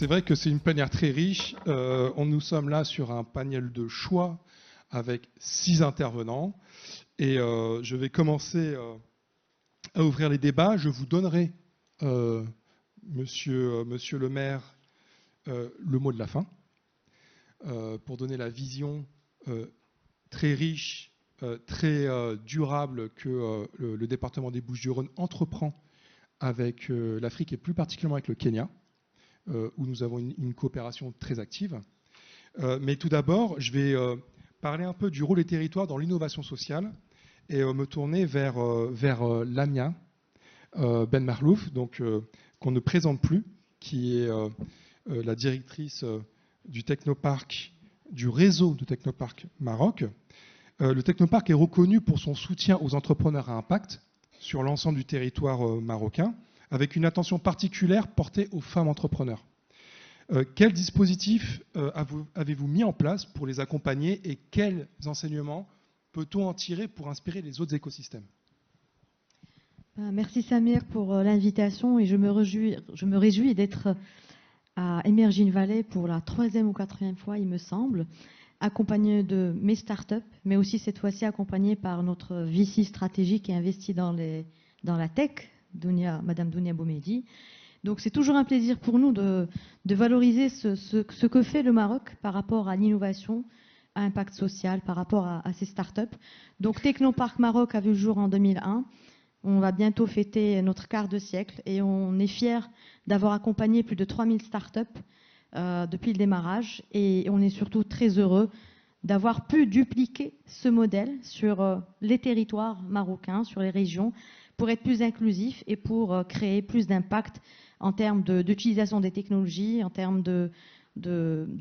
C'est vrai que c'est une plénière très riche. Nous sommes là sur un panel de choix avec 6 intervenants. Et je vais commencer à ouvrir les débats. Je vous donnerai, monsieur le maire, le mot de la fin pour donner la vision très riche, très durable que le département des Bouches-du-Rhône entreprend avec l'Afrique et plus particulièrement avec le Kenya, où nous avons une coopération très active. Mais tout d'abord, je vais parler un peu du rôle des territoires dans l'innovation sociale et me tourner vers Lamia Ben Marlouf, donc qu'on ne présente plus, qui est la directrice du technoparc, du réseau de technoparc Maroc. Le technoparc est reconnu pour son soutien aux entrepreneurs à impact sur l'ensemble du territoire marocain, avec une attention particulière portée aux femmes entrepreneurs. Quel dispositif avez-vous mis en place pour les accompagner et quels enseignements peut-on en tirer pour inspirer les autres écosystèmes? Merci Samir pour l'invitation et je me réjouis d'être à Emerging Valley pour la 3e ou 4e fois, il me semble, accompagné de mes startups, mais aussi cette fois-ci accompagné par notre VC stratégique qui investit dans la tech, Madame Dounia Boumedi. Donc c'est toujours un plaisir pour nous de valoriser ce que fait le Maroc par rapport à l'innovation, à impact social, par rapport à ces startups. Donc Technoparc Maroc a vu le jour en 2001. On va bientôt fêter notre quart de siècle et on est fiers d'avoir accompagné plus de 3000 startups depuis le démarrage. Et on est surtout très heureux d'avoir pu dupliquer ce modèle sur les territoires marocains, sur les régions, pour être plus inclusif et pour créer plus d'impact en termes d'utilisation des technologies, en termes de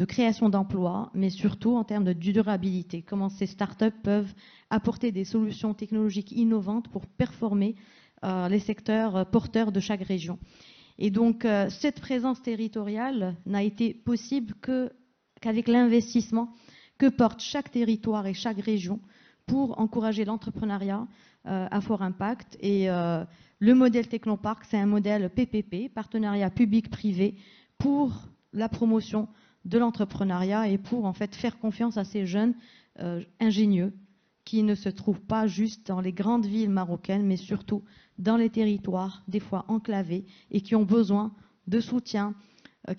création d'emplois, mais surtout en termes de durabilité. Comment ces startups peuvent apporter des solutions technologiques innovantes pour performer les secteurs porteurs de chaque région. Et donc, cette présence territoriale n'a été possible qu'avec l'investissement que porte chaque territoire et chaque région pour encourager l'entrepreneuriat à fort impact. Et le modèle Technoparc, c'est un modèle PPP, partenariat public-privé, pour la promotion de l'entrepreneuriat et pour en fait faire confiance à ces jeunes ingénieux qui ne se trouvent pas juste dans les grandes villes marocaines, mais surtout dans les territoires, des fois enclavés, et qui ont besoin de soutien,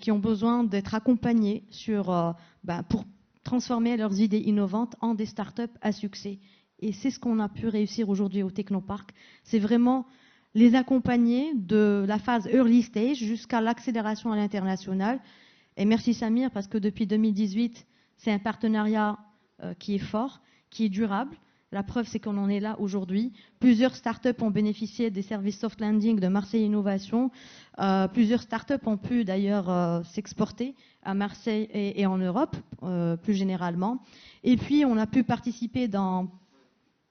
qui ont besoin d'être accompagnés pour transformer leurs idées innovantes en des startups à succès. Et c'est ce qu'on a pu réussir aujourd'hui au Technoparc. C'est vraiment les accompagner de la phase early stage jusqu'à l'accélération à l'international. Et merci Samir, parce que depuis 2018, c'est un partenariat qui est fort, qui est durable. La preuve, c'est qu'on en est là aujourd'hui. Plusieurs startups ont bénéficié des services soft landing de Marseille Innovation. Plusieurs startups ont pu d'ailleurs s'exporter à Marseille et en Europe, plus généralement. Et puis, on a pu participer dans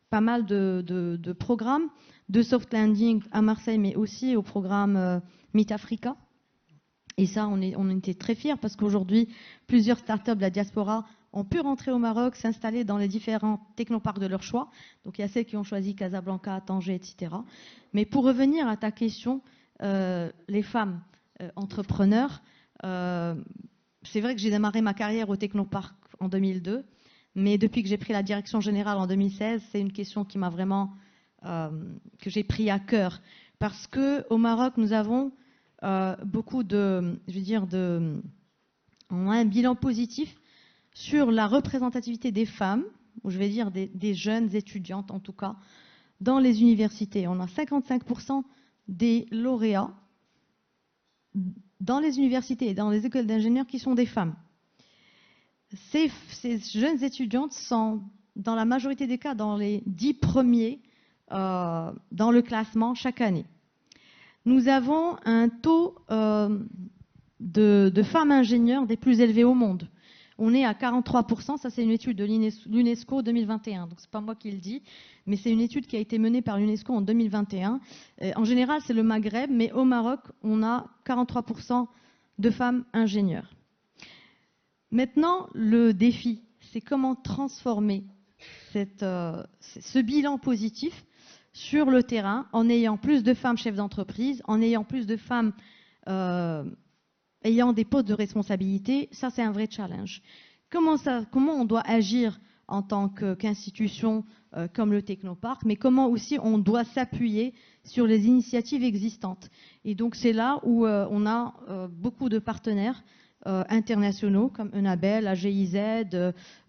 pas mal de programmes de soft landing à Marseille, mais aussi au programme Meet Africa. Et ça, on était très fiers parce qu'aujourd'hui, plusieurs startups de la diaspora ont pu rentrer au Maroc, s'installer dans les différents technoparcs de leur choix. Donc, il y a celles qui ont choisi Casablanca, Tanger, etc. Mais pour revenir à ta question, les femmes entrepreneurs, c'est vrai que j'ai démarré ma carrière au Technoparc en 2002, mais depuis que j'ai pris la direction générale en 2016, c'est une question qui m'a vraiment, que j'ai pris à cœur. Parce qu'au Maroc, nous avons beaucoup on a un bilan positif sur la représentativité des femmes, ou je vais dire des jeunes étudiantes en tout cas, dans les universités. On a 55% des lauréats dans les universités et dans les écoles d'ingénieurs qui sont des femmes. Ces jeunes étudiantes sont, dans la majorité des cas, dans les 10 premiers dans le classement chaque année. Nous avons un taux de femmes ingénieurs des plus élevés au monde. On est à 43%, ça c'est une étude de l'UNESCO 2021, donc c'est pas moi qui le dis, mais c'est une étude qui a été menée par l'UNESCO en 2021. En général, c'est le Maghreb, mais au Maroc, on a 43% de femmes ingénieurs. Maintenant, le défi, c'est comment transformer ce bilan positif sur le terrain en ayant plus de femmes chefs d'entreprise, en ayant plus de femmes ayant des postes de responsabilité, ça c'est un vrai challenge. Comment on doit agir en tant qu'institution comme le Technoparc, mais comment aussi on doit s'appuyer sur les initiatives existantes. Et donc c'est là où on a beaucoup de partenaires internationaux comme Enabel, la GIZ,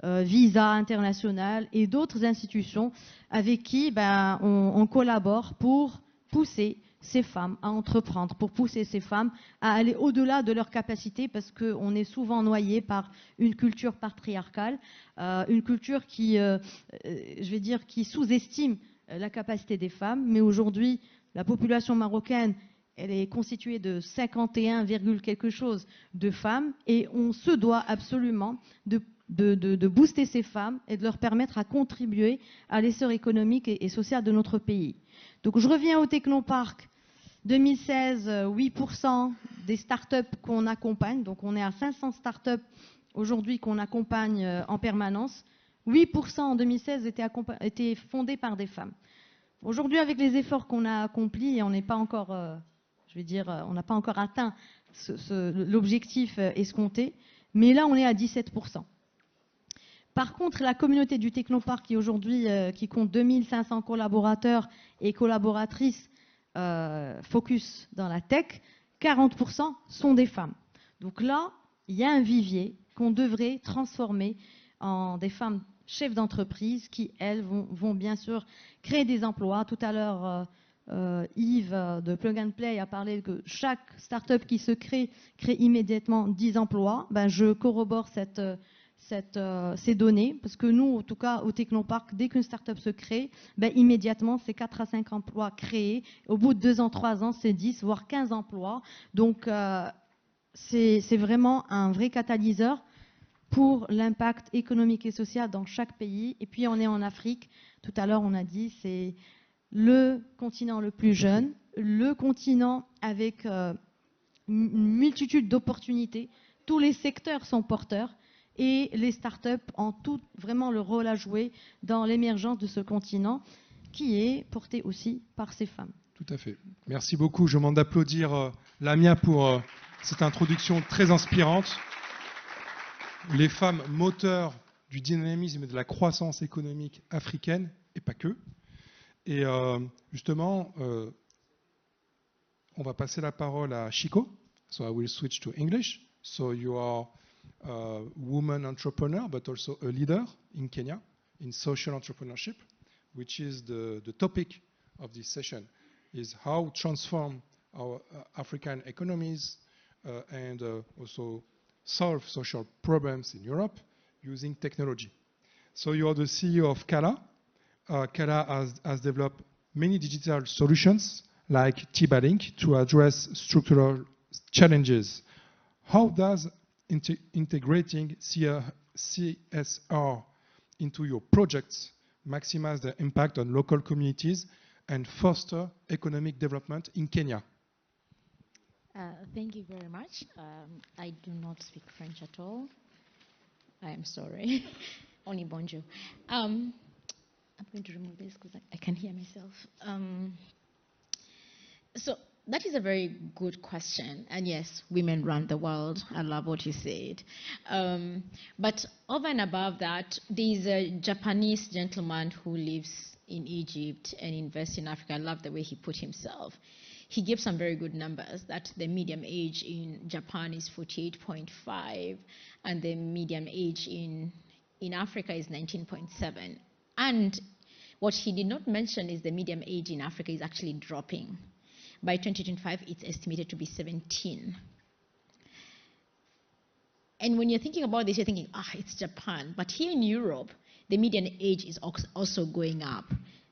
Visa International et d'autres institutions avec qui on collabore pour pousser ces femmes à entreprendre, pour pousser ces femmes à aller au-delà de leurs capacités, parce qu'on est souvent noyé par une culture patriarcale, une culture qui, qui sous-estime la capacité des femmes. Mais aujourd'hui, la population marocaine, elle est constituée de 51, quelque chose de femmes, et on se doit absolument de booster ces femmes et de leur permettre à contribuer à l'essor économique et social de notre pays. Donc je reviens au Technoparc. 2016, 8% des startups qu'on accompagne, donc on est à 500 startups aujourd'hui qu'on accompagne en permanence. 8% en 2016 étaient fondés par des femmes. Aujourd'hui, avec les efforts qu'on a accomplis, on n'est pas encore, on n'a pas encore atteint l'objectif escompté, mais là on est à 17%. Par contre, la communauté du Technoparc qui aujourd'hui qui compte 2500 collaborateurs et collaboratrices focus dans la tech, 40% sont des femmes. Donc là, il y a un vivier qu'on devrait transformer en des femmes chefs d'entreprise qui, elles, vont bien sûr créer des emplois. Tout à l'heure, Yves de Plug and Play a parlé que chaque start-up qui se crée immédiatement 10 emplois. Je corrobore ces données, parce que nous, en tout cas, au Technoparc, dès qu'une start-up se crée, immédiatement, c'est 4 à 5 emplois créés. Au bout de 2 ans, 3 ans, c'est 10, voire 15 emplois. Donc, c'est vraiment un vrai catalyseur pour l'impact économique et social dans chaque pays. Et puis, on est en Afrique. Tout à l'heure, on a dit, c'est le continent le plus jeune, le continent avec une multitude d'opportunités. Tous les secteurs sont porteurs. Et les startups ont tout vraiment le rôle à jouer dans l'émergence de ce continent qui est porté aussi par ces femmes. Tout à fait. Merci beaucoup. Je demande d'applaudir Lamia pour cette introduction très inspirante. Les femmes moteurs du dynamisme et de la croissance économique africaine, et pas que. Et justement, on va passer la parole à Chico. So I will switch to English. So you are a woman entrepreneur, but also a leader in Kenya in social entrepreneurship, which is the topic of this session, is how transform our African economies and also solve social problems in Europe using technology. So you are the CEO of Kala. Kala has developed many digital solutions like TIBA-Link to address structural challenges. How does integrating CSR into your projects maximize the impact on local communities and foster economic development in Kenya? Thank you very much. I do not speak French at all. I am sorry. Only bonjour. I'm going to remove this because I can hear myself. So that is a very good question. And yes, women run the world. I love what you said. But over and above that, there's a Japanese gentleman who lives in Egypt and invests in Africa. I love the way he put himself. He gave some very good numbers that the median age in Japan is 48.5 and the median age in Africa is 19.7. And what he did not mention is the median age in Africa is actually dropping. By 2025, it's estimated to be 17. And when you're thinking about this, you're thinking, it's Japan. But here in Europe, the median age is also going up.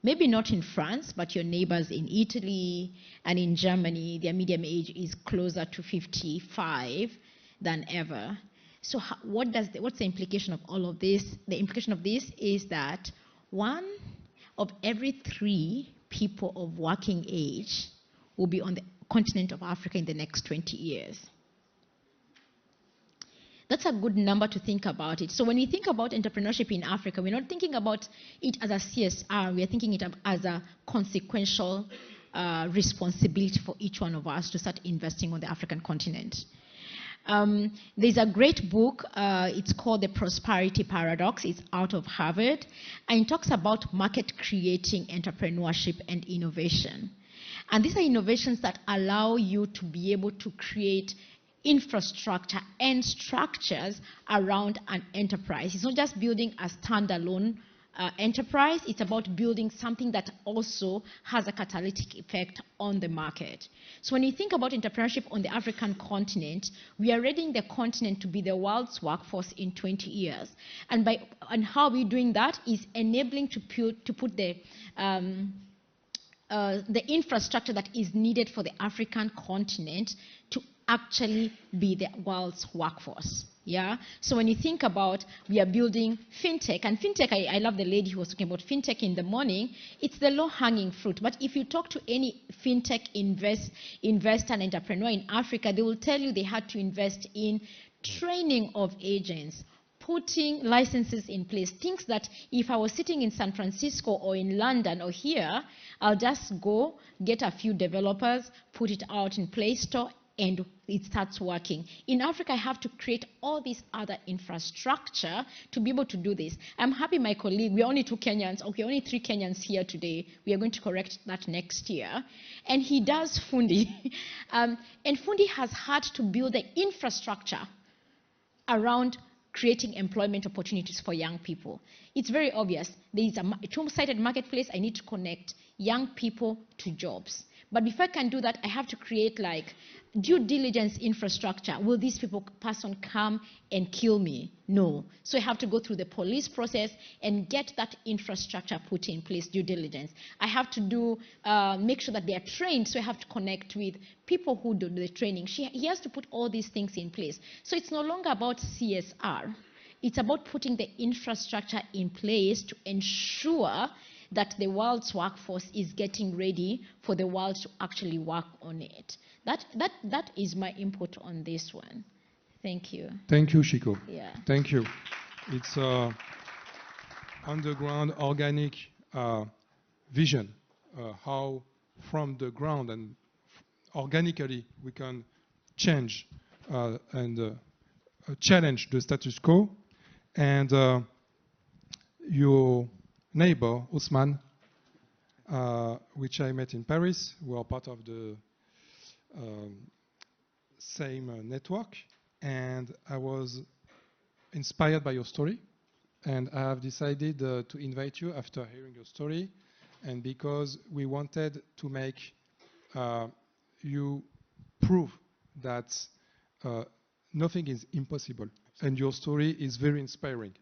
Maybe not in France, but your neighbors in Italy and in Germany, their median age is closer to 55 than ever. So what's the implication of all of this? The implication of this is that 1 of every 3 people of working age will be on the continent of Africa in the next 20 years. That's a good number to think about it. So when we think about entrepreneurship in Africa, we're not thinking about it as a CSR. We're thinking it as a consequential responsibility for each one of us to start investing on the African continent. There's a great book, it's called The Prosperity Paradox. It's out of Harvard, and it talks about market creating entrepreneurship and innovation. And these are innovations that allow you to be able to create infrastructure and structures around an enterprise. It's not just building a standalone enterprise, it's about building something that also has a catalytic effect on the market. So when you think about entrepreneurship on the African continent, we are readying the continent to be the world's workforce in 20 years. And how we're doing that is enabling to put the infrastructure that is needed for the African continent to actually be the world's workforce. Yeah. So when you think about, we are building fintech, and fintech, I love the lady who was talking about fintech in the morning. It's the low-hanging fruit. But if you talk to any fintech investor and entrepreneur in Africa, they will tell you they had to invest in training of agents, putting licenses in place, things that if I was sitting in San Francisco or in London or here, I'll just go get a few developers, put it out in Play Store, and it starts working. In Africa, I have to create all this other infrastructure to be able to do this. I'm happy my colleague, we're only 2 Kenyans, okay, only 3 Kenyans here today. We are going to correct that next year. And he does Fundi. And Fundi has had to build the infrastructure around creating employment opportunities for young people. It's very obvious. There is a two-sided marketplace. I need to connect young people to jobs. But before I can do that, I have to create like due diligence infrastructure. Will these person come and kill me? No. So I have to go through the police process and get that infrastructure put in place, due diligence. I have to do, make sure that they are trained. So I have to connect with people who do the training. He has to put all these things in place. So it's no longer about CSR. It's about putting the infrastructure in place to ensure that the world's workforce is getting ready for the world to actually work on it. That is my input on this one. Thank you. Thank you, Shiko. Yeah. Thank you. It's underground organic vision, how from the ground and organically we can change and challenge the status quo. And your neighbor, Ousmane, which I met in Paris, we are part of the same network, and I was inspired by your story, and I have decided to invite you after hearing your story, and because we wanted to make you prove that nothing is impossible, and your story is very inspiring.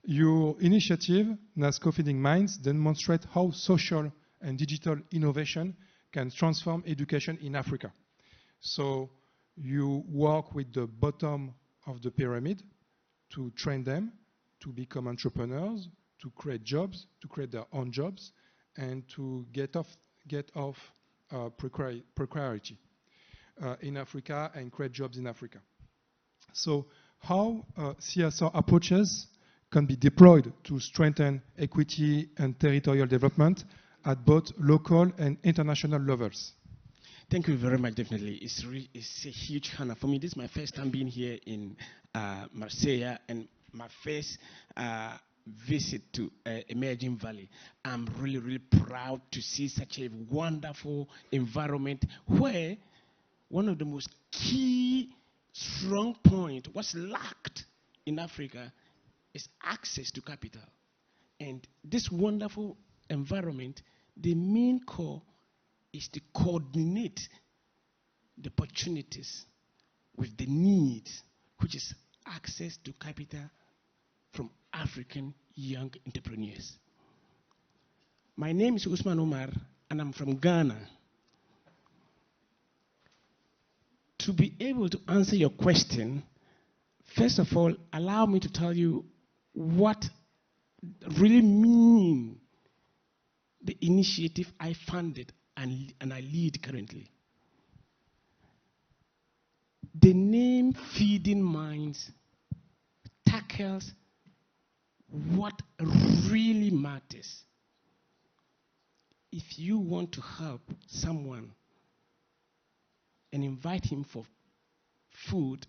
Your initiative, NASCO Feeding Minds, demonstrates how social and digital innovation can transform education in Africa. So you work with the bottom of the pyramid to train them to become entrepreneurs, to create jobs, to create their own jobs, and to get off precarity in Africa and create jobs in Africa. So how CSR approaches can be deployed to strengthen equity and territorial development at both local and international levels? Thank you very much, definitely. It's a huge honor for me. This is my first time being here in Marseille, and my first visit to Emerging Valley. I'm really, really proud to see such a wonderful environment where one of the most key strong point, what's lacked in Africa, is access to capital. And this wonderful environment, the main core is to coordinate the opportunities with the needs, which is access to capital from African young entrepreneurs. My name is Ousmane Omar, and I'm from Ghana. To be able to answer your question, first of all, allow me to tell you what really mean the initiative I funded and I lead currently. The name Feeding Minds tackles what really matters. If you want to help someone and invite him for food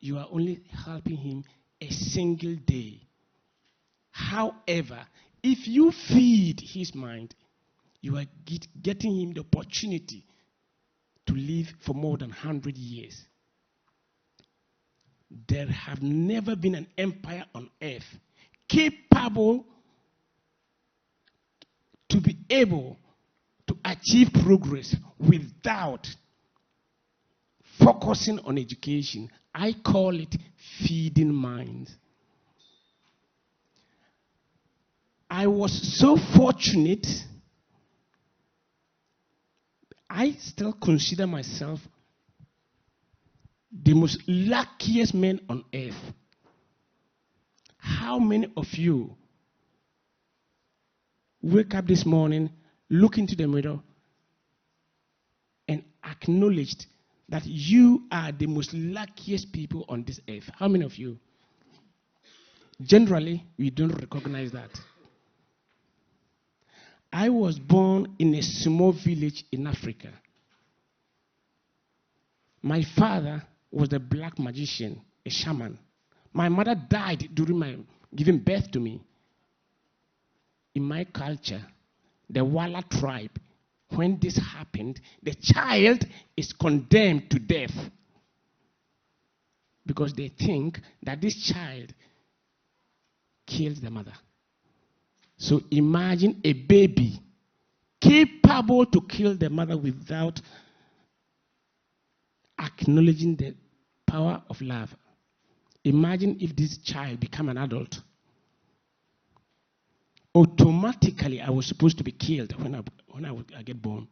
you are only helping him a single day. However, if you feed his mind, you are getting him the opportunity to live for more than 100 years. There have never been an empire on earth capable to be able to achieve progress without focusing on education. I call it feeding minds. I was so fortunate. I still consider myself the most luckiest man on earth. How many of you wake up this morning, look into the mirror, and acknowledged that you are the most luckiest people on this earth? How many of you? Generally, we don't recognize that. I was born in a small village in Africa. My father was a black magician, a shaman. My mother died during my giving birth to me. In my culture, the Wala tribe, when this happened, the child is condemned to death because they think that this child kills the mother. So imagine a baby capable to kill the mother without acknowledging the power of love. Imagine if this child became an adult. Automatically, I was supposed to be killed when I get born.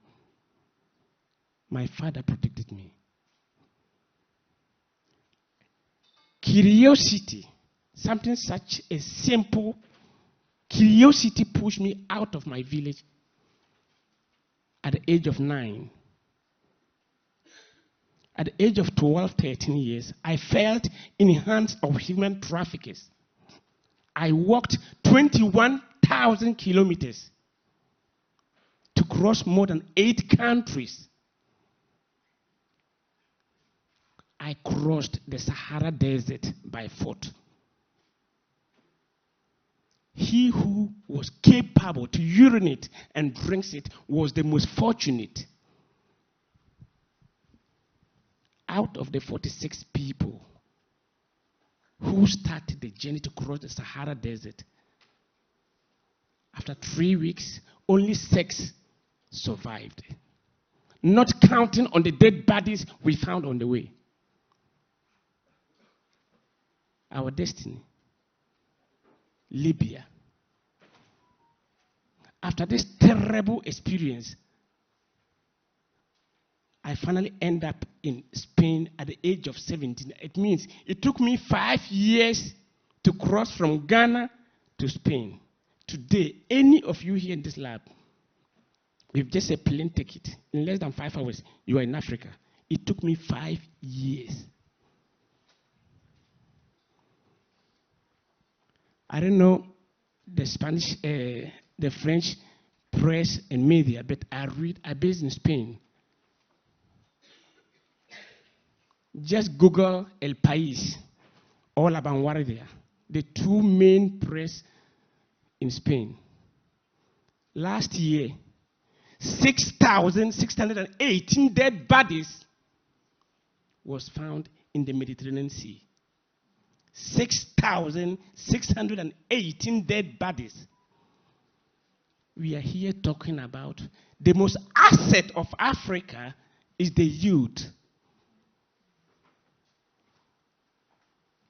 My father protected me. Curiosity, something such a simple curiosity, pushed me out of my village at the age of 9. At the age of 12, 13 years, I felt in the hands of human traffickers. I walked 21,000 kilometers to cross more than 8 countries. I crossed the Sahara Desert by foot. He who was capable to urinate and drink it was the most fortunate. Out of the 46 people who started the journey to cross the Sahara Desert, after 3 weeks, only 6 survived. Not counting on the dead bodies we found on the way. Our destiny. Libya. After this terrible experience, I finally end up in Spain at the age of 17. It means it took me 5 years to cross from Ghana to Spain. Today, any of you here in this lab, with just a plane ticket, in less than 5 hours, you are in Africa. It took me 5 years. I don't know the Spanish, the French press and media, but I'm based in Spain. Just Google El País or La Vanguardia, the 2 main press in Spain. Last year, 6,618 dead bodies was found in the Mediterranean Sea. 6,618 dead bodies. We are here talking about the most asset of Africa is the youth.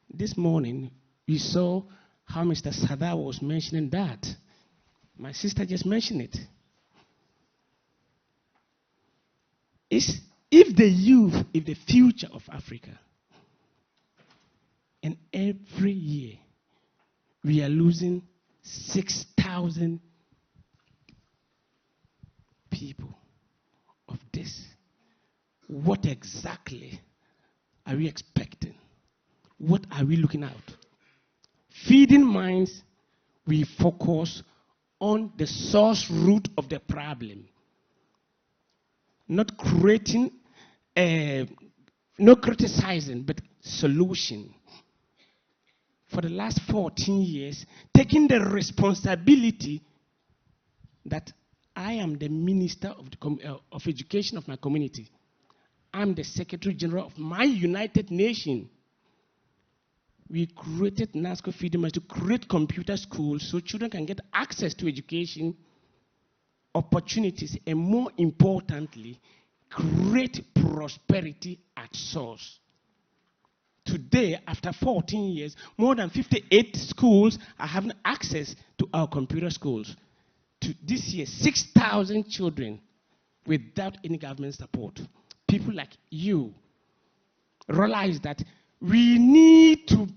This morning, we saw how Mr. Sada was mentioning that. My sister just mentioned it. If the youth is the future of Africa, and every year we are losing 6,000 people of this, what exactly are we expecting? What are we looking at? Feeding minds, we focus on the source root of the problem. Not creating, not criticizing, but solution for the last 14 years, taking the responsibility that I am the minister of education of my community. I'm the Secretary General of my United Nations. We created NASCO Freedom to create computer schools so children can get access to education, opportunities, and more importantly, create prosperity at source. Today, after 14 years, more than 58 schools are having access to our computer schools. This year, 6,000 children without any government support. People like you realize that we need to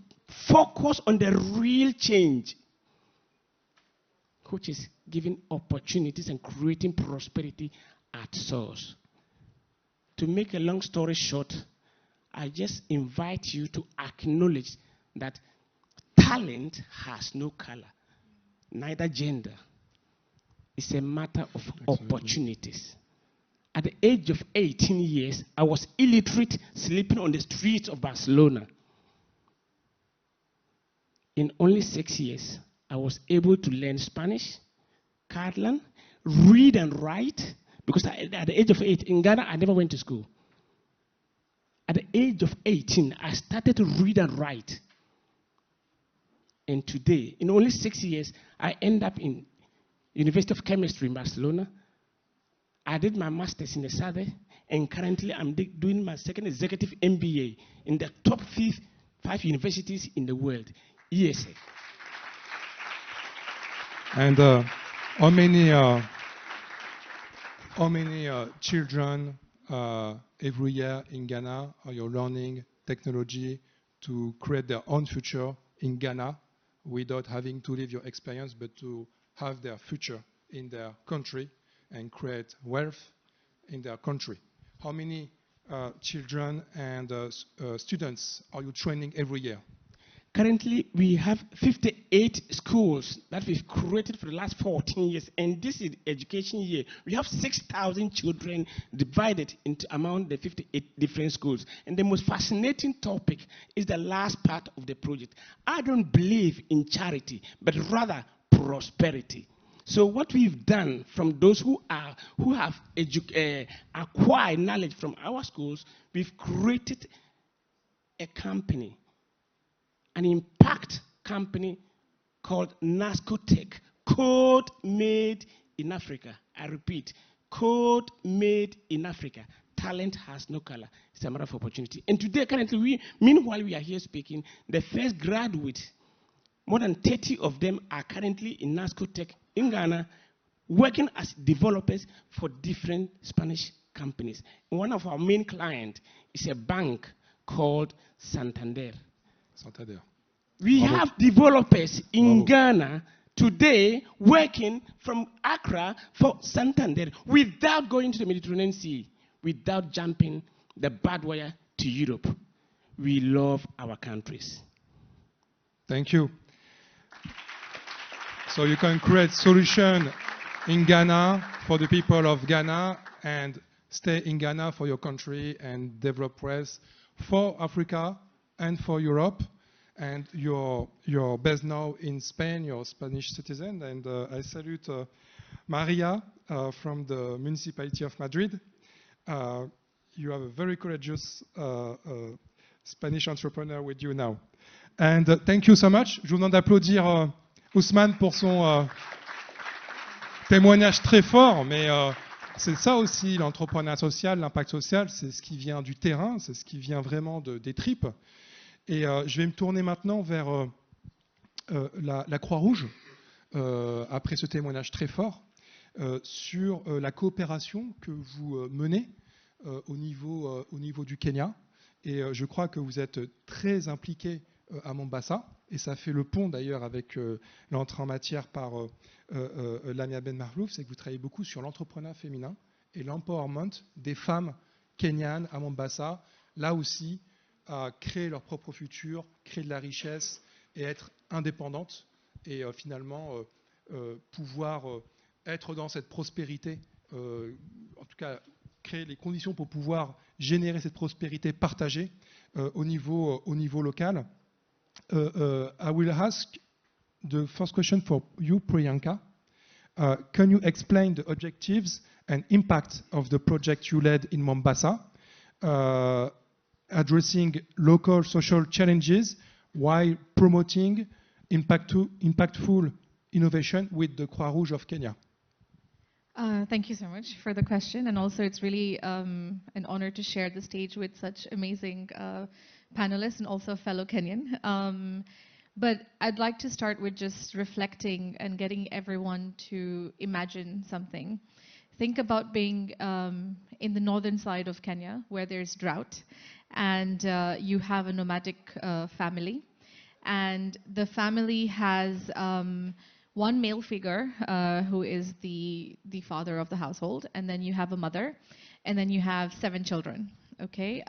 focus on the real change, which is giving opportunities and creating prosperity at source. To make a long story short, I just invite you to acknowledge that talent has no color, neither gender. It's a matter of opportunities. At the age of 18 years, I was illiterate, sleeping on the streets of Barcelona. In only 6 years, I was able to learn Spanish, Catalan, read and write, because at the age of 8, in Ghana, I never went to school. At the age of 18, I started to read and write. And today, in only 6 years, I end up in University of Chemistry in Barcelona. I did my master's in the South, and currently I'm doing my second executive MBA in the top 5 universities in the world, ESA. And how many children every year in Ghana are you learning technology to create their own future in Ghana without having to live your experience, but to have their future in their country and create wealth in their country? How many children and students are you training every year? Currently, we have 58 schools that we've created for the last 14 years, and this is education year. We have 6,000 children divided into among the 58 different schools. And the most fascinating topic is the last part of the project. I don't believe in charity, but rather prosperity. So what we've done from those who have acquired knowledge from our schools, we've created a company, an impact company called NASCO Tech, code made in Africa. I repeat, code made in Africa. Talent has no color. It's a matter of opportunity. And today, currently, meanwhile we are here speaking, the first graduates, more than 30 of them are currently in NASCO Tech in Ghana, working as developers for different Spanish companies. And one of our main clients is a bank called Santander. Santander. We have developers in Ghana today working from Accra for Santander without going to the Mediterranean Sea, without jumping the bad wire to Europe. We love our countries. Thank you. So you can create solution in Ghana for the people of Ghana and stay in Ghana for your country and develop wealth for Africa and for Europe. And you're based now in Spain, you're a Spanish citizen, and I salute Maria from the municipality of Madrid. You have a very courageous Spanish entrepreneur with you now. And thank you so much. Je vous demande d'applaudir Ousmane pour son témoignage très fort, mais c'est ça aussi l'entrepreneuriat social, l'impact social, c'est ce qui vient du terrain, c'est ce qui vient vraiment des tripes. Et je vais me tourner maintenant vers la Croix-Rouge, après ce témoignage très fort, sur la coopération que vous menez au niveau du Kenya. Et je crois que vous êtes très impliqué à Mombasa, et ça fait le pont d'ailleurs avec l'entrée en matière par Lamia Ben Marlouf, c'est que vous travaillez beaucoup sur l'entrepreneuriat féminin et l'empowerment des femmes kenyanes à Mombasa, là aussi, à créer leur propre futur, créer de la richesse et être indépendantes et finalement pouvoir être dans cette prospérité, en tout cas créer les conditions pour pouvoir générer cette prospérité partagée au niveau local. I will ask the first question for you, Priyanka. Can you explain the objectives and impact of the project you led in Mombasa, addressing local social challenges while promoting impactful innovation with the Croix-Rouge of Kenya? Thank you so much for the question, and also it's really an honor to share the stage with such amazing panelists and also a fellow Kenyan. But I'd like to start with just reflecting and getting everyone to imagine something. Think about being in the northern side of Kenya where there's drought, and you have a nomadic family, and the family has one male figure who is the father of the household, and then you have a mother, and then you have 7 children. Okay,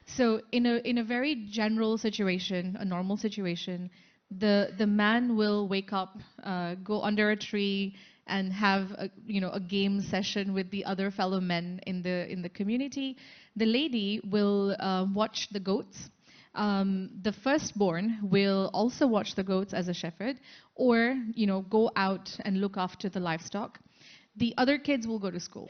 so in a very general situation, a normal situation, the man will wake up, go under a tree, and have a game session with the other fellow men in the community. The lady will watch the goats. The firstborn will also watch the goats as a shepherd, or go out and look after the livestock. The other kids will go to school.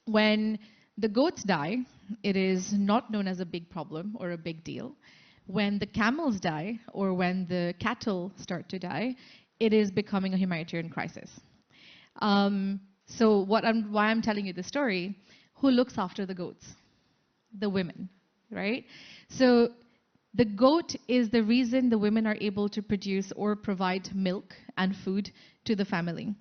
When the goats die, it is not known as a big problem or a big deal. When the camels die, or when the cattle start to die, it is becoming a humanitarian crisis. So why I'm telling you this story, who looks after the goats? The women, right? So the goat is the reason the women are able to produce or provide milk and food to the family.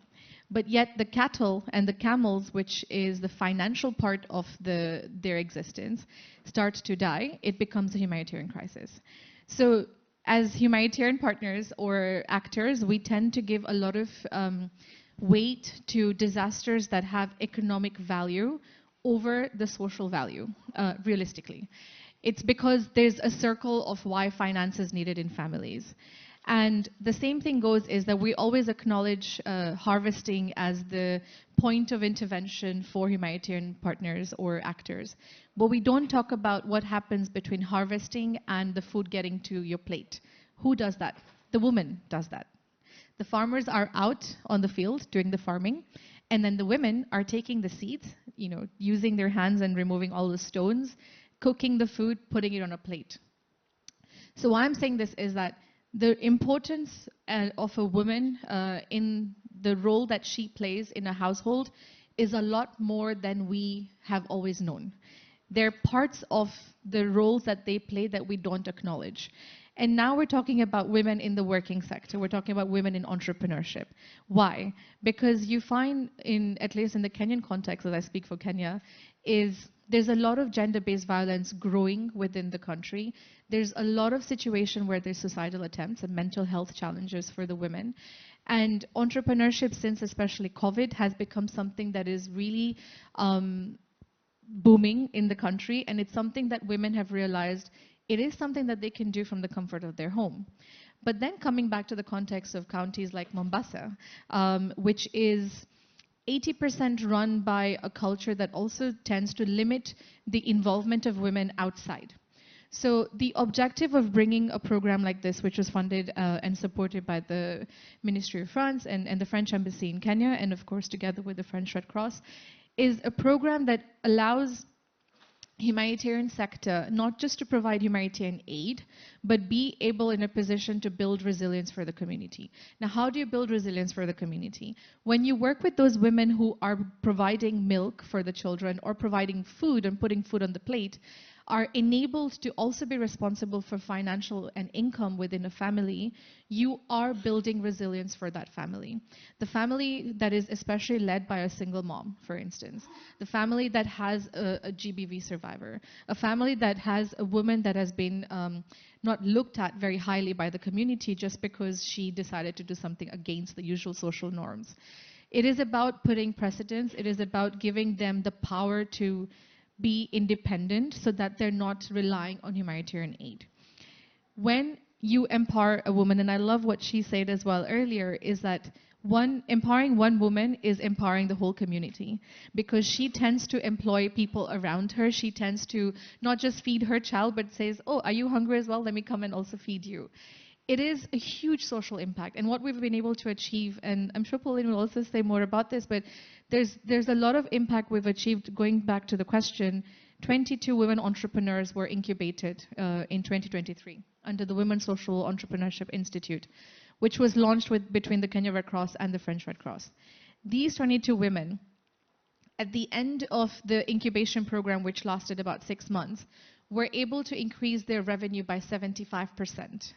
But yet the cattle and the camels, which is the financial part of their existence, start to die. It becomes a humanitarian crisis. So as humanitarian partners or actors, we tend to give a lot of weight to disasters that have economic value over the social value, realistically. It's because there's a circle of why finance is needed in families. And the same thing goes is that we always acknowledge harvesting as the point of intervention for humanitarian partners or actors. But we don't talk about what happens between harvesting and the food getting to your plate. Who does that? The woman does that. The farmers are out on the field doing the farming, and then the women are taking the seeds, using their hands and removing all the stones, cooking the food, putting it on a plate. So why I'm saying this is that the importance of a woman in the role that she plays in a household is a lot more than we have always known. There are parts of the roles that they play that we don't acknowledge. And now we're talking about women in the working sector. We're talking about women in entrepreneurship. Why? Because you find, at least in the Kenyan context, as I speak for Kenya, there's a lot of gender-based violence growing within the country. There's a lot of situation where there's suicidal attempts and mental health challenges for the women. And entrepreneurship, since especially COVID, has become something that is really booming in the country. And it's something that women have realized it is something that they can do from the comfort of their home. But then coming back to the context of counties like Mombasa, which is 80% run by a culture that also tends to limit the involvement of women outside. So the objective of bringing a program like this, which was funded and supported by the Ministry of France and the French Embassy in Kenya, and of course together with the French Red Cross, is a program that allows humanitarian sector not just to provide humanitarian aid, but be able in a position to build resilience for the community. Now, how do you build resilience for the community? When you work with those women who are providing milk for the children or providing food and putting food on the plate, are enabled to also be responsible for financial and income within a family, you are building resilience for that family. The family that is especially led by a single mom, for instance. The family that has a GBV survivor. A family that has a woman that has been not looked at very highly by the community just because she decided to do something against the usual social norms. It is about putting precedents. It is about giving them the power to be independent so that they're not relying on humanitarian aid. When you empower a woman, and I love what she said as well earlier, is that Empowering one woman is empowering the whole community, because she tends to employ people around her. She tends to not just feed her child, but says, oh, are you hungry as well? Let me come and also feed you. It is a huge social impact, and what we've been able to achieve, and I'm sure Pauline will also say more about this, but there's a lot of impact we've achieved. Going back to the question, 22 women entrepreneurs were incubated in 2023 under the Women's Social Entrepreneurship Institute, which was launched between the Kenya Red Cross and the French Red Cross. These 22 women, at the end of the incubation program, which lasted about 6 months, were able to increase their revenue by 75%.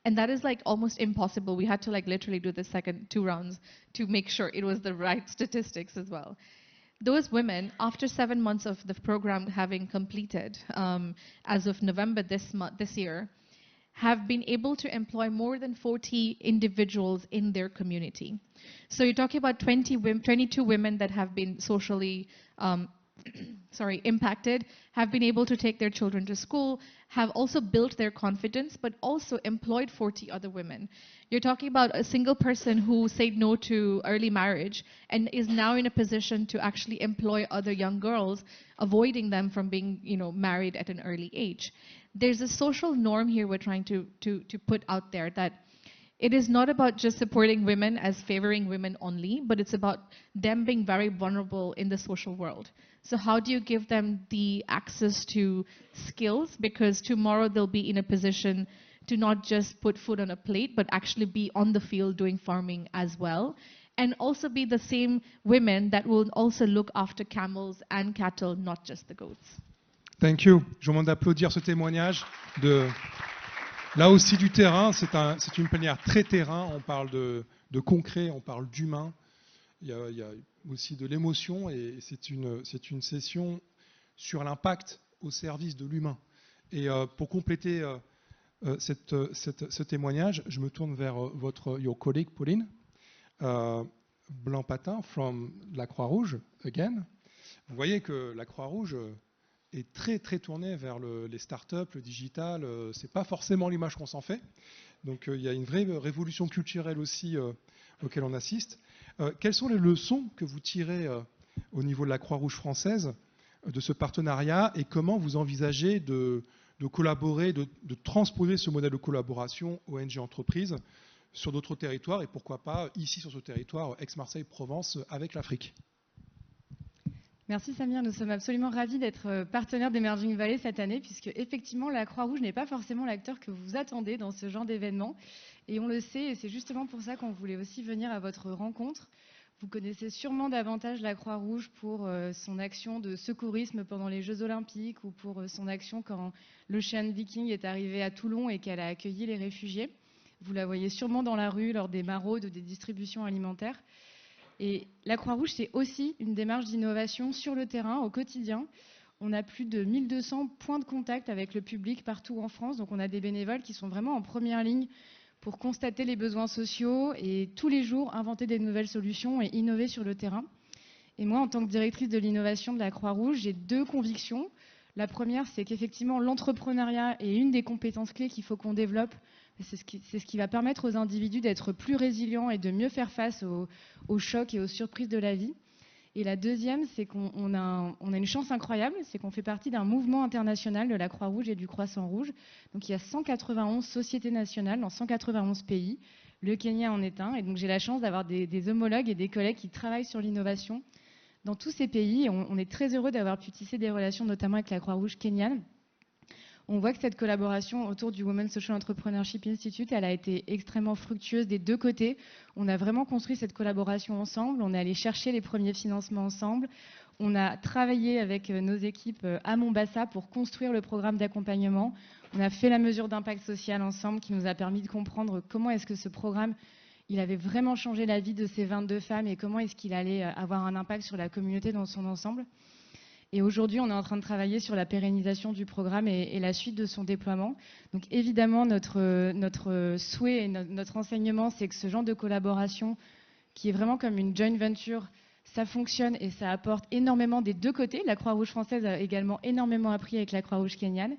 And that is like almost impossible. We had to like literally do the second 2 rounds to make sure it was the right statistics as well. Those women, after 7 months of the program having completed, as of November this year, have been able to employ more than 40 individuals in their community. So you're talking about 22 women that have been socially impacted, have been able to take their children to school, have also built their confidence, but also employed 40 other women. You're talking about a single person who said no to early marriage and is now in a position to actually employ other young girls, avoiding them from being, married at an early age. There's a social norm here we're trying to put out there, that it is not about just supporting women as favoring women only, but it's about them being very vulnerable in the social world. So how do you give them the access to skills? Because tomorrow they'll be in a position to not just put food on a plate, but actually be on the field doing farming as well. And also be the same women that will also look after camels and cattle, not just the goats. Thank you. Je vous demande d'applaudir ce témoignage là aussi du terrain. C'est une plénière très terrain. On parle de concret, on parle d'humain. Il y a aussi de l'émotion, et c'est une session sur l'impact au service de l'humain. Et pour compléter ce témoignage, je me tourne vers your colleague Pauline BLANC-PATIN from la Croix-Rouge, again. Vous voyez que la Croix-Rouge est très très tournée vers les startups, le digital. C'est pas forcément l'image qu'on s'en fait. Donc il y a une vraie révolution culturelle aussi auquel on assiste. Quelles sont les leçons que vous tirez au niveau de la Croix-Rouge française de ce partenariat, et comment vous envisagez de collaborer, de transposer ce modèle de collaboration ONG-entreprise sur d'autres territoires, et pourquoi pas ici sur ce territoire Aix-Marseille-Provence avec l'Afrique? Merci Samir, nous sommes absolument ravis d'être partenaire d'Emerging Valley cette année, puisque effectivement la Croix-Rouge n'est pas forcément l'acteur que vous attendez dans ce genre d'événement, et on le sait, et c'est justement pour ça qu'on voulait aussi venir à votre rencontre. Vous connaissez sûrement davantage la Croix-Rouge pour son action de secourisme pendant les Jeux Olympiques, ou pour son action quand l'Ocean Viking est arrivé à Toulon et qu'elle a accueilli les réfugiés. Vous la voyez sûrement dans la rue lors des maraudes ou des distributions alimentaires. Et la Croix-Rouge, c'est aussi une démarche d'innovation sur le terrain, au quotidien. On a plus de 1200 points de contact avec le public partout en France. Donc on a des bénévoles qui sont vraiment en première ligne pour constater les besoins sociaux et tous les jours inventer des nouvelles solutions et innover sur le terrain. Et moi, en tant que directrice de l'innovation de la Croix-Rouge, j'ai 2 convictions. La première, c'est qu'effectivement, l'entrepreneuriat est une des compétences clés qu'il faut qu'on développe. C'est ce qui va permettre aux individus d'être plus résilients et de mieux faire face aux chocs et aux surprises de la vie. Et la deuxième, c'est qu'on a une chance incroyable, c'est qu'on fait partie d'un mouvement international de la Croix-Rouge et du Croissant-Rouge. Donc il y a 191 sociétés nationales dans 191 pays. Le Kenya en est un. Et donc j'ai la chance d'avoir des homologues et des collègues qui travaillent sur l'innovation dans tous ces pays. Et on est très heureux d'avoir pu tisser des relations, notamment avec la Croix-Rouge kenyane. On voit que cette collaboration autour du Women's Social Entrepreneurship Institute, elle a été extrêmement fructueuse des 2 côtés. On a vraiment construit cette collaboration ensemble. On est allé chercher les premiers financements ensemble. On a travaillé avec nos équipes à Mombasa pour construire le programme d'accompagnement. On a fait la mesure d'impact social ensemble, qui nous a permis de comprendre comment est-ce que ce programme, il avait vraiment changé la vie de ces 22 femmes, et comment est-ce qu'il allait avoir un impact sur la communauté dans son ensemble. Et aujourd'hui, on est en train de travailler sur la pérennisation du programme et la suite de son déploiement. Donc évidemment, notre souhait et notre enseignement, c'est que ce genre de collaboration, qui est vraiment comme une joint venture, ça fonctionne et ça apporte énormément des 2 côtés. La Croix-Rouge française a également énormément appris avec la Croix-Rouge kenyane.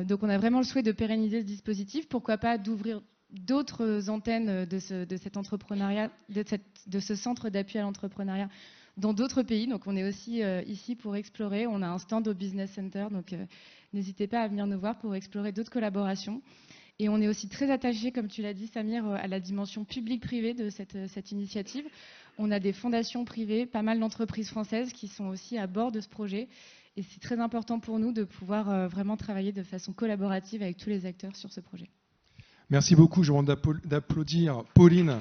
Donc on a vraiment le souhait de pérenniser ce dispositif. Pourquoi pas d'ouvrir d'autres antennes de cet entrepreneuriat, de ce centre d'appui à l'entrepreneuriat dans d'autres pays. Donc on est aussi ici pour explorer. On a un stand au Business Center, donc n'hésitez pas à venir nous voir pour explorer d'autres collaborations. Et on est aussi très attaché, comme tu l'as dit Samir, à la dimension publique-privée de cette initiative. On a des fondations privées, pas mal d'entreprises françaises qui sont aussi à bord de ce projet. Et c'est très important pour nous de pouvoir vraiment travailler de façon collaborative avec tous les acteurs sur ce projet. Merci beaucoup. Je vous demande d'applaudir Pauline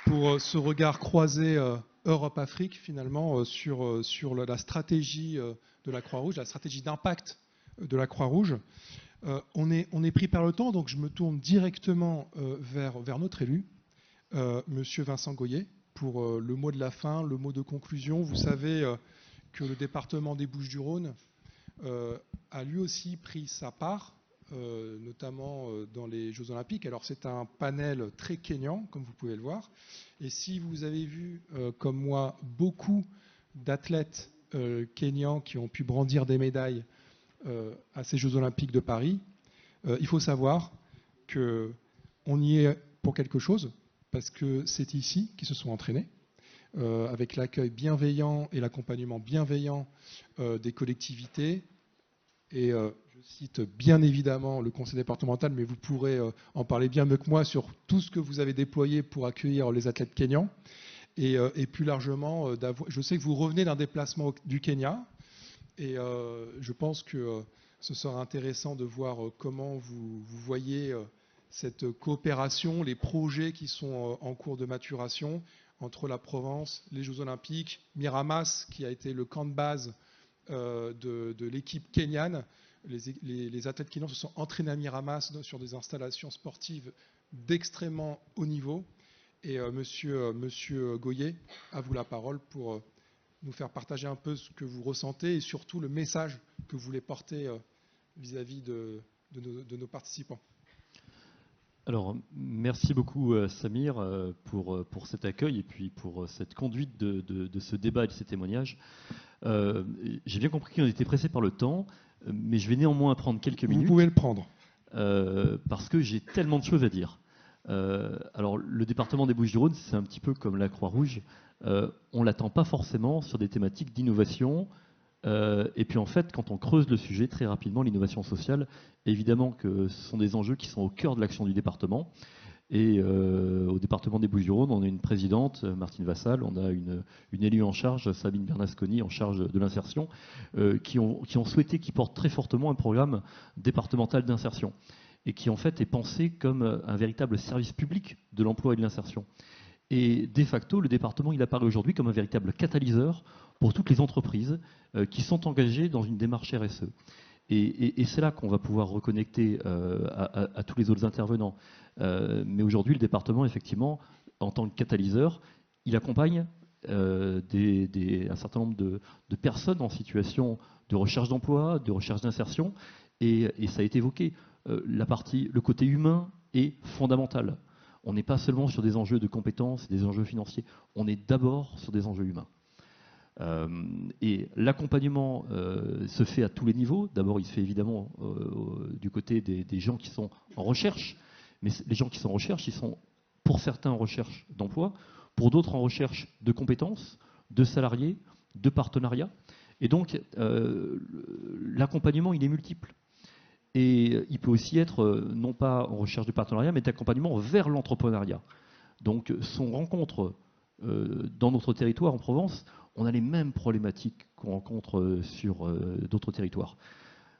pour ce regard croisé Europe-Afrique, finalement, sur la stratégie de la Croix-Rouge, la stratégie d'impact de la Croix-Rouge. On est pris par le temps, donc je me tourne directement vers notre élu, Monsieur Vincent GOYET, pour le mot de la fin, le mot de conclusion. Vous savez que le département des Bouches-du-Rhône a lui aussi pris sa part, notamment dans les Jeux Olympiques. Alors c'est un panel très kényan, comme vous pouvez le voir. Et si vous avez vu, comme moi, beaucoup d'athlètes kenyans qui ont pu brandir des médailles à ces Jeux Olympiques de Paris, il faut savoir qu'on y est pour quelque chose, parce que c'est ici qu'ils se sont entraînés, avec l'accueil bienveillant et l'accompagnement bienveillant des collectivités. Et je cite bien évidemment le Conseil départemental, mais vous pourrez en parler bien mieux que moi sur tout ce que vous avez déployé pour accueillir les athlètes kenyans. Et plus largement, je sais que vous revenez d'un déplacement du Kenya, et je pense que ce sera intéressant de voir comment vous voyez cette coopération, les projets qui sont en cours de maturation entre la Provence, les Jeux Olympiques, Miramas, qui a été le camp de base de l'équipe kenyane. Les athlètes kenyans se sont entraînés à Miramas sur des installations sportives d'extrêmement haut niveau. Et monsieur GOYET, à vous la parole pour nous faire partager un peu ce que vous ressentez et surtout le message que vous voulez porter vis-à-vis de nos participants. Alors, merci beaucoup Samir pour cet accueil et puis pour cette conduite de ce débat et de ces témoignages. J'ai bien compris qu'on était pressé par le temps, mais je vais néanmoins prendre quelques minutes. Vous pouvez le prendre. Parce que j'ai tellement de choses à dire. Alors, le département des Bouches-du-Rhône, c'est un petit peu comme la Croix-Rouge. On ne l'attend pas forcément sur des thématiques d'innovation. Et puis en fait, quand on creuse le sujet, très rapidement, l'innovation sociale, évidemment que ce sont des enjeux qui sont au cœur de l'action du département. Et au département des Bouches-du-Rhône, on a une présidente, Martine Vassal, on a une élue en charge, Sabine Bernasconi, en charge de l'insertion, qui ont souhaité, qui portent très fortement un programme départemental d'insertion et qui en fait est pensé comme un véritable service public de l'emploi et de l'insertion. Et de facto, le département, il apparaît aujourd'hui comme un véritable catalyseur pour toutes les entreprises qui sont engagées dans une démarche RSE. Et c'est là qu'on va pouvoir reconnecter à tous les autres intervenants. Mais aujourd'hui, le département, effectivement, en tant que catalyseur, il accompagne un certain nombre de personnes en situation de recherche d'emploi, de recherche d'insertion. Et ça a été évoqué, le côté humain est fondamental. On n'est pas seulement sur des enjeux de compétences, des enjeux financiers, on est d'abord sur des enjeux humains. Et l'accompagnement se fait à tous les niveaux. D'abord, il se fait évidemment du côté des gens qui sont en recherche, mais les gens qui sont en recherche, ils sont pour certains en recherche d'emploi, pour d'autres en recherche de compétences, de salariés, de partenariats. Et donc, l'accompagnement, il est multiple. Et il peut aussi être, non pas en recherche de partenariat, mais d'accompagnement vers l'entrepreneuriat. Donc, son rencontre dans notre territoire, en Provence, on a les mêmes problématiques qu'on rencontre sur d'autres territoires.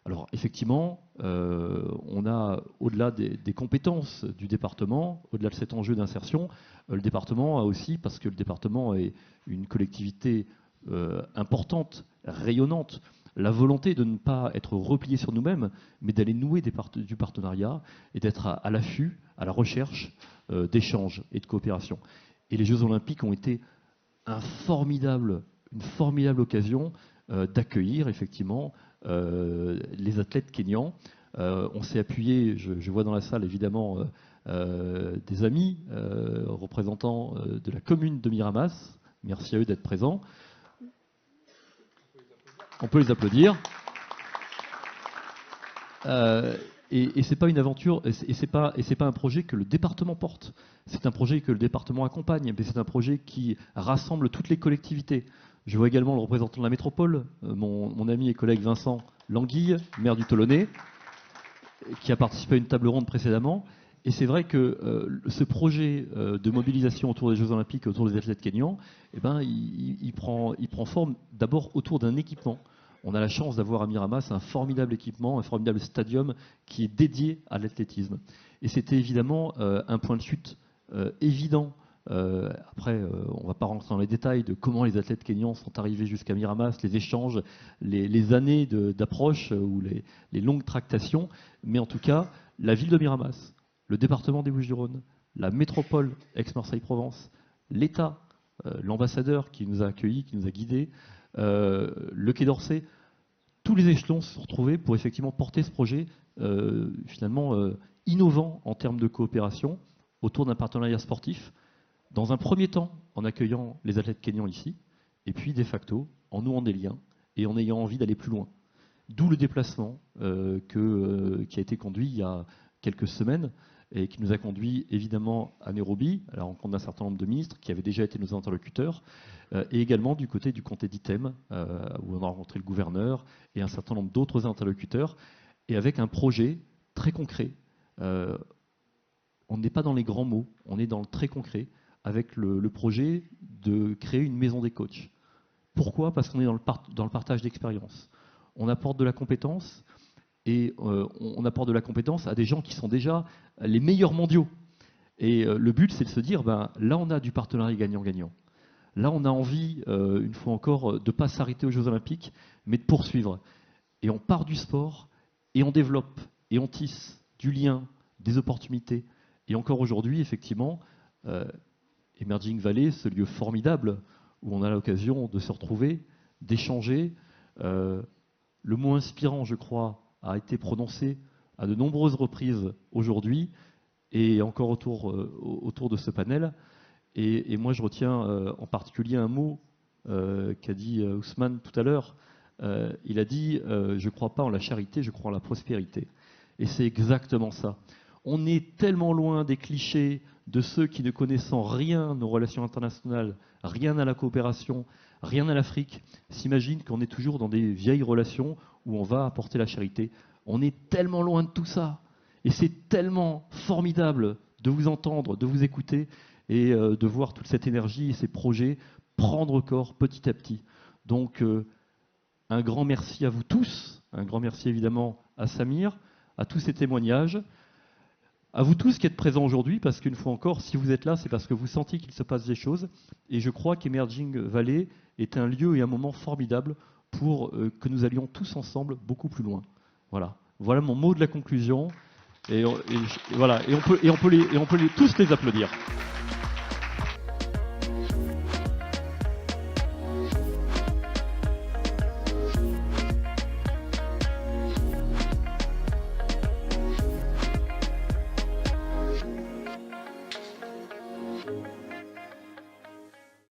Alors, effectivement, on a, au-delà des compétences du département, au-delà de cet enjeu d'insertion, le département a aussi, parce que le département est une collectivité importante, rayonnante, la volonté de ne pas être replié sur nous-mêmes, mais d'aller nouer du partenariat et d'être à l'affût, à la recherche d'échanges et de coopération. Et les Jeux Olympiques ont été une formidable occasion d'accueillir effectivement les athlètes kenyans. On s'est appuyé, je vois dans la salle évidemment des amis représentants de la commune de Miramas. Merci à eux d'être présents. On peut les applaudir. Et c'est pas une aventure, et c'est pas un projet que le département porte. C'est un projet que le département accompagne, mais c'est un projet qui rassemble toutes les collectivités. Je vois également le représentant de la métropole, mon ami et collègue Vincent Languille, maire du Tolonnais, qui a participé à une table ronde précédemment. Et c'est vrai que ce projet de mobilisation autour des Jeux Olympiques et autour des athlètes kényans, eh ben, il prend forme d'abord autour d'un équipement. On a la chance d'avoir à Miramas un formidable équipement, un formidable stadium qui est dédié à l'athlétisme. Et c'était évidemment un point de chute évident. Après, on ne va pas rentrer dans les détails de comment les athlètes kényans sont arrivés jusqu'à Miramas, les échanges, les années d'approche ou les longues tractations. Mais en tout cas, la ville de Miramas, le département des Bouches-du-Rhône, la métropole Aix-Marseille-Provence, l'État, l'ambassadeur qui nous a accueillis, qui nous a guidés, le Quai d'Orsay, tous les échelons se sont retrouvés pour effectivement porter ce projet finalement innovant en termes de coopération autour d'un partenariat sportif. Dans un premier temps, en accueillant les athlètes kényans ici, et puis de facto, en nouant des liens et en ayant envie d'aller plus loin. D'où le déplacement qui a été conduit il y a quelques semaines et qui nous a conduit évidemment à Nairobi, à la rencontre d'un certain nombre de ministres qui avaient déjà été nos interlocuteurs, et également du côté du comté d'Item, où on a rencontré le gouverneur et un certain nombre d'autres interlocuteurs, et avec un projet très concret. On n'est pas dans les grands mots, on est dans le très concret, avec le projet de créer une maison des coachs. Pourquoi ? Parce qu'on est dans le partage d'expérience. On apporte de la compétence, et on apporte de la compétence à des gens qui sont déjà les meilleurs mondiaux. Et le but, c'est de se dire, ben, là, on a du partenariat gagnant-gagnant. Là, on a envie, une fois encore, de ne pas s'arrêter aux Jeux Olympiques, mais de poursuivre. Et on part du sport, et on développe, et on tisse du lien, des opportunités. Et encore aujourd'hui, effectivement, Emerging Valley, ce lieu formidable où on a l'occasion de se retrouver, d'échanger. Le mot inspirant, je crois, a été prononcé à de nombreuses reprises aujourd'hui et encore autour de ce panel. Et moi, je retiens en particulier un mot qu'a dit Ousmane tout à l'heure. Il a dit « Je ne crois pas en la charité, je crois en la prospérité ». Et c'est exactement ça. On est tellement loin des clichés de ceux qui, ne connaissant rien aux relations internationales, rien à la coopération, rien à l'Afrique, s'imaginent qu'on est toujours dans des vieilles relations où on va apporter la charité. On est tellement loin de tout ça. Et c'est tellement formidable de vous entendre, de vous écouter et de voir toute cette énergie et ces projets prendre corps petit à petit. Donc, un grand merci à vous tous, un grand merci évidemment à Samir, à tous ces témoignages, à vous tous qui êtes présents aujourd'hui, parce qu'une fois encore, si vous êtes là, c'est parce que vous sentez qu'il se passe des choses. Et je crois qu'Emerging Valley est un lieu et un moment formidable pour que nous allions tous ensemble beaucoup plus loin. Voilà, voilà mon mot de la conclusion. Voilà, et on peut tous les applaudir.